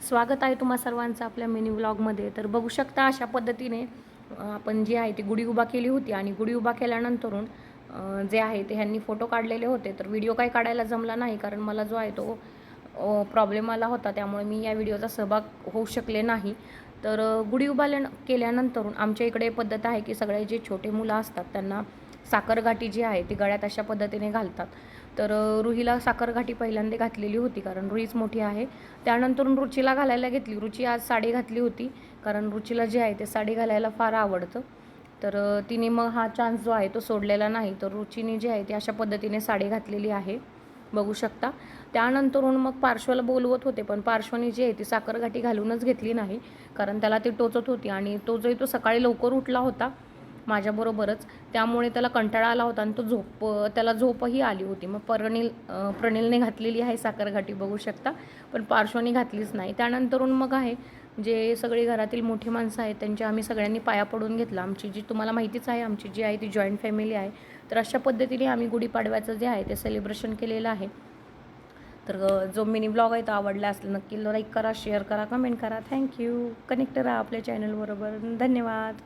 स्वागत आहे तुम्हा सर्वांचं आपल्या मिनी व्लॉगमध्ये. तर बघू शकता अशा पद्धतीने आपण जी आहे ती गुढी उभा केली होती आणि गुढी उभा केल्यानंतरून जे आहे ते ह्यांनी फोटो काढलेले होते. तर व्हिडिओ काही काढायला जमला नाही कारण मला जो आहे तो प्रॉब्लेम आला होता, त्यामुळे मी या व्हिडिओचा सहभाग होऊ शकले नाही. तर गुढी उभा केल्यानंतरून आमच्या इकडे पद्धत आहे की सगळे जे छोटे मुलं असतात त्यांना साखरगाठी जी आहे ती गळ्यात अशा पद्धतीने घालतात. तर रुहीला साखरगाठी पहिल्यांदा घातलेली होती कारण रुहीच मोठी आहे. त्यानंतरून रुचीला घालायला घेतली. रुची आज साडी घातली होती कारण रुचीला जे आहे ते साडी घालायला फार आवडतं. तर तिने मग हा चान्स जो आहे तो सोडलेला नाही. तर रुचीने जे आहे ती अशा पद्धतीने साडी घातलेली आहे, बघू शकता. त्यानंतरून मग पार्श्वला बोलवत होते, पण पार्श्वनी जी आहे ती साखरगाठी घालूनच घेतली नाही कारण त्याला ती टोचत होती आणि तो जो आहे तो सकाळी लवकर उठला होता माझ्याबरोबरच, त्यामुळे त्याला कंटाळा आला होता आणि त्याला झोपही आली होती. मग प्रणिलने घातलेली आहे साखरगाठी, बघू शकता, पण पार्श्वनी घातलीच नाही. त्यानंतरून मग आहे जे सगळी घरातील मोठी माणसं आहेत त्यांच्या आम्ही सगळ्यांनी पाया पडून घेतला. आमची जी तुम्हाला माहितीच आहे आमची जी आहे ती जॉईंट फॅमिली आहे. तर अशा पद्धतीने आम्ही गुढीपाडव्याचं जे आहे ते सेलिब्रेशन केलेलं आहे. तर जो मिनी ब्लॉग आहे तो आवडला असेल नक्की लाईक करा, शेअर करा, कमेंट करा. थँक्यू. कनेक्ट राहा आपल्या चॅनलबरोबर. धन्यवाद.